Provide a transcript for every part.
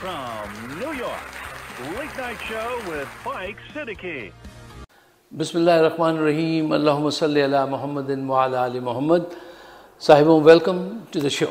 from New York, Late Night Show with Mike Siddiqui. Bismillahirrahmanirrahim. Allahumma salli ala Muhammadin wa ala ali Muhammad. Sahibon, welcome to the show.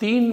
3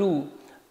2,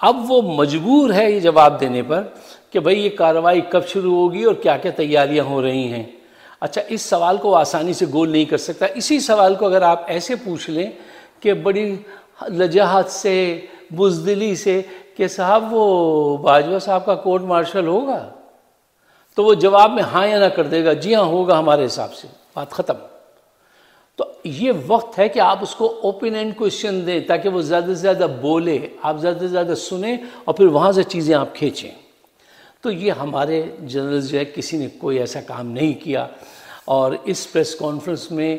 اب وہ مجبور ہے یہ جواب دینے پر کہ بھئی یہ کارروائی کب شروع ہوگی اور کیا کیا تیاریاں ہو رہی ہیں۔ اچھا، اس سوال کو آسانی سے گول نہیں کر سکتا۔ اسی سوال کو اگر آپ ایسے پوچھ لیں کہ بڑی لجاجت سے، بزدلی سے، کہ صاحب وہ باجوہ صاحب کا کورٹ مارشل ہوگا، تو وہ جواب میں ہاں یا نہ کر دے گا، جی ہاں ہوگا ہمارے حساب سے، بات ختم۔ تو یہ وقت ہے کہ آپ اس کو اوپن اینڈ کوشچن دیں تاکہ وہ زیادہ سے زیادہ بولے، آپ زیادہ سے زیادہ سنیں اور پھر وہاں سے چیزیں آپ کھینچیں۔ تو یہ ہمارے جنرل جو ہے کسی نے کوئی ایسا کام نہیں کیا، اور اس پریس کانفرنس میں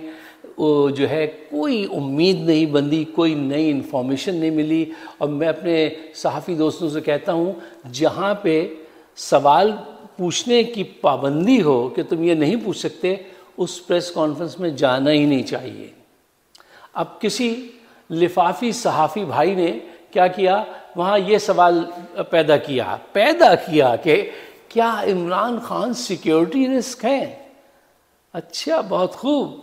جو ہے کوئی امید نہیں بندھی، کوئی نئی انفارمیشن نہیں ملی۔ اور میں اپنے صحافی دوستوں سے کہتا ہوں، جہاں پہ سوال پوچھنے کی پابندی ہو کہ تم یہ نہیں پوچھ سکتے، اس پریس کانفرنس میں جانا ہی نہیں چاہیے۔ اب کسی لفافی صحافی بھائی نے کیا کیا، وہاں یہ سوال پیدا کیا کہ کیا عمران خان سیکیورٹی رسک ہیں؟ اچھا، بہت خوب،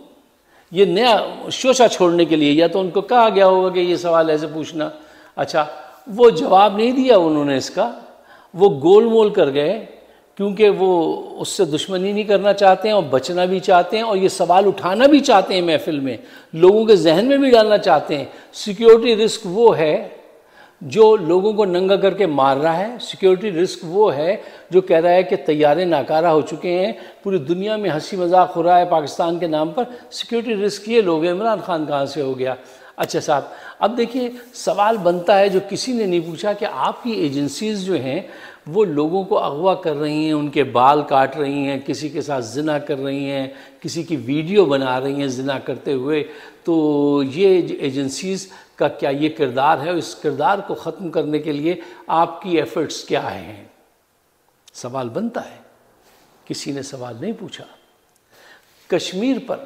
یہ نیا شوشہ چھوڑنے کے لیے، یا تو ان کو کہا گیا ہوگا کہ یہ سوال ایسے پوچھنا۔ اچھا، وہ جواب نہیں دیا انہوں نے اس کا، وہ گول مول کر گئے، کیونکہ وہ اس سے دشمنی نہیں کرنا چاہتے ہیں اور بچنا بھی چاہتے ہیں، اور یہ سوال اٹھانا بھی چاہتے ہیں محفل میں، لوگوں کے ذہن میں بھی ڈالنا چاہتے ہیں۔ سیکیورٹی رسک وہ ہے جو لوگوں کو ننگا کر کے مار رہا ہے، سیکیورٹی رسک وہ ہے جو کہہ رہا ہے کہ طیارے ناکارہ ہو چکے ہیں، پوری دنیا میں ہنسی مذاق ہو رہا ہے پاکستان کے نام پر۔ سیکیورٹی رسک یہ لوگ ہیں، عمران خان کہاں سے ہو گیا؟ اچھا صاحب، اب دیکھیے سوال بنتا ہے جو کسی نے نہیں پوچھا کہ آپ کی ایجنسیز جو ہیں وہ لوگوں کو اغوا کر رہی ہیں، ان کے بال کاٹ رہی ہیں، کسی کے ساتھ زنا کر رہی ہیں، کسی کی ویڈیو بنا رہی ہیں زنا کرتے ہوئے، تو یہ ایجنسیز کا کیا یہ کردار ہے؟ اس کردار کو ختم کرنے کے لیے آپ کی ایفرٹس کیا ہیں؟ سوال بنتا ہے، کسی نے سوال نہیں پوچھا۔ کشمیر پر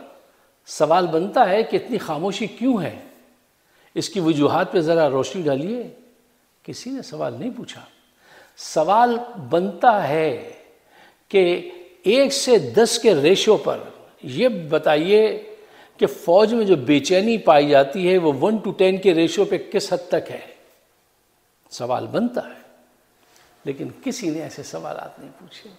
سوال بنتا ہے کہ اتنی خاموشی کیوں ہے؟ اس کی وجوہات پہ ذرا روشنی ڈالیے، کسی نے سوال نہیں پوچھا۔ سوال بنتا ہے کہ 1 سے 10 کے ریشو پر یہ بتائیے کہ فوج میں جو بے چینی پائی جاتی ہے وہ 1 to 10 کے ریشو پہ کس حد تک ہے؟ سوال بنتا ہے، لیکن کسی نے ایسے سوالات نہیں پوچھے۔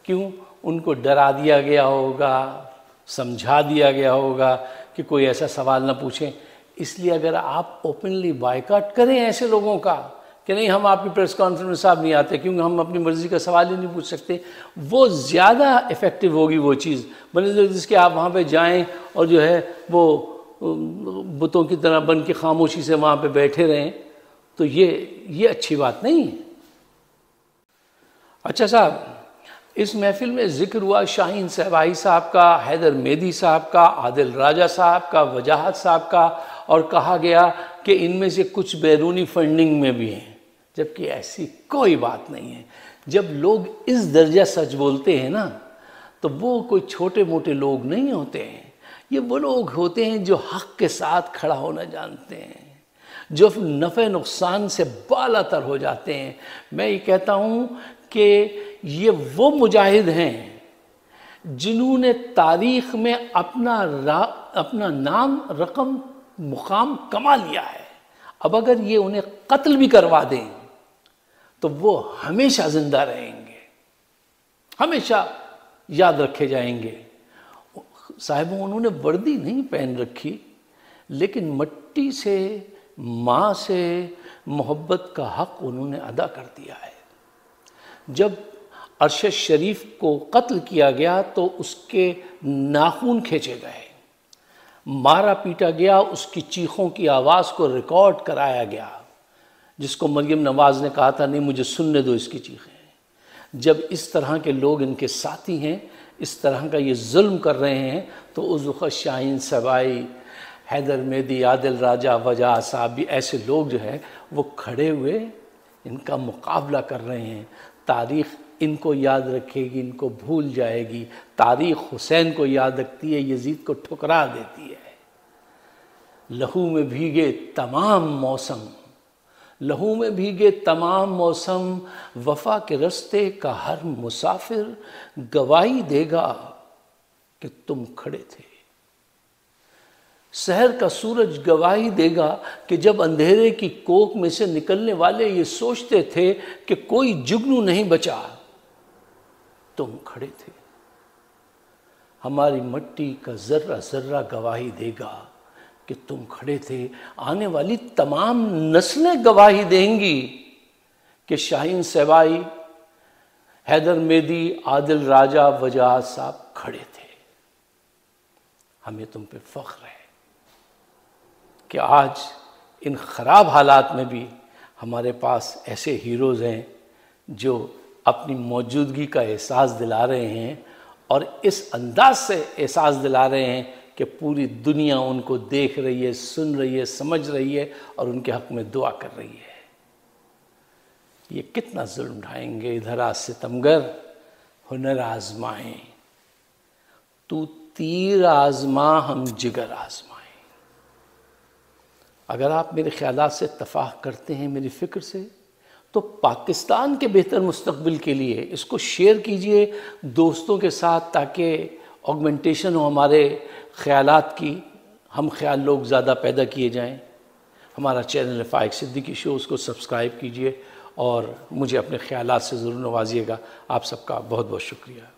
کیوں؟ ان کو ڈرا دیا گیا ہوگا، سمجھا دیا گیا ہوگا کہ کوئی ایسا سوال نہ پوچھیں۔ اس لیے اگر آپ اوپنلی بائیکاٹ کریں ایسے لوگوں کا کہ نہیں ہم آپ کی پریس کانفرنس صاحب نہیں آتے کیونکہ ہم اپنی مرضی کا سوال ہی نہیں پوچھ سکتے، وہ زیادہ ایفیکٹو ہوگی وہ چیز، بنسبت جس کے آپ وہاں پہ جائیں اور جو ہے وہ بتوں کی طرح بن کے خاموشی سے وہاں پہ بیٹھے رہیں، تو یہ اچھی بات نہیں ہے۔ اچھا صاحب، اس محفل میں ذکر ہوا شاہین صاحبائی صاحب کا، حیدر میدی صاحب کا، عادل راجہ صاحب کا، وجاہت صاحب کا، اور کہا گیا کہ ان میں سے کچھ بیرونی فنڈنگ میں بھی ہیں، جبکہ ایسی کوئی بات نہیں ہے۔ جب لوگ اس درجہ سچ بولتے ہیں نا تو وہ کوئی چھوٹے موٹے لوگ نہیں ہوتے ہیں، یہ وہ لوگ ہوتے ہیں جو حق کے ساتھ کھڑا ہونا جانتے ہیں، جو نفع نقصان سے بالا تر ہو جاتے ہیں۔ میں یہ کہتا ہوں کہ یہ وہ مجاہد ہیں جنہوں نے تاریخ میں اپنا نام، رقم، مقام کما لیا ہے۔ اب اگر یہ انہیں قتل بھی کروا دیں تو وہ ہمیشہ زندہ رہیں گے، ہمیشہ یاد رکھے جائیں گے۔ صاحبوں، انہوں نے وردی نہیں پہن رکھی، لیکن مٹی سے، ماں سے محبت کا حق انہوں نے ادا کر دیا ہے۔ جب ارشد شریف کو قتل کیا گیا تو اس کے ناخن کھینچے گئے، مارا پیٹا گیا، اس کی چیخوں کی آواز کو ریکارڈ کرایا گیا، جس کو مریم نواز نے کہا تھا نہیں مجھے سننے دو اس کی چیخیں۔ جب اس طرح کے لوگ ان کے ساتھی ہیں، اس طرح کا یہ ظلم کر رہے ہیں، تو اس وقت شاہین صاحبائی، حیدر میدی، عادل راجہ، وجاہت صاحب بھی ایسے لوگ جو ہے وہ کھڑے ہوئے ان کا مقابلہ کر رہے ہیں۔ تاریخ ان کو یاد رکھے گی، ان کو بھول جائے گی۔ تاریخ حسین کو یاد رکھتی ہے، یزید کو ٹھکرا دیتی ہے۔ لہو میں بھیگے تمام موسم، لہو میں بھیگے تمام موسم، وفا کے رستے کا ہر مسافر گواہی دے گا کہ تم کھڑے تھے۔ سحر کا سورج گواہی دے گا کہ جب اندھیرے کی کوکھ میں سے نکلنے والے یہ سوچتے تھے کہ کوئی جگنو نہیں بچا، تم کھڑے تھے۔ ہماری مٹی کا ذرہ ذرہ گواہی دے گا کہ تم کھڑے تھے۔ آنے والی تمام نسلیں گواہی دیں گی کہ شاہین سیوائی، حیدر میدی، عادل راجہ، وجاہت صاحب کھڑے تھے۔ ہمیں تم پہ فخر ہے کہ آج ان خراب حالات میں بھی ہمارے پاس ایسے ہیروز ہیں جو اپنی موجودگی کا احساس دلا رہے ہیں، اور اس انداز سے احساس دلا رہے ہیں کہ پوری دنیا ان کو دیکھ رہی ہے، سن رہی ہے، سمجھ رہی ہے اور ان کے حق میں دعا کر رہی ہے۔ یہ کتنا ظلم اٹھائیں گے ادھر آ ستمگر، ہنر آزمائیں، تو تیر آزما ہم جگر آزمائیں۔ اگر آپ میرے خیالات سے اتفاق کرتے ہیں، میری فکر سے، تو پاکستان کے بہتر مستقبل کے لیے اس کو شیئر کیجئے دوستوں کے ساتھ، تاکہ آگمنٹیشن ہو ہمارے خیالات کی، ہم خیال لوگ زیادہ پیدا کیے جائیں۔ ہمارا چینل ہے فائق صدیقی شو، اس کو سبسکرائب کیجئے اور مجھے اپنے خیالات سے ضرور نوازیے گا۔ آپ سب کا بہت بہت شکریہ۔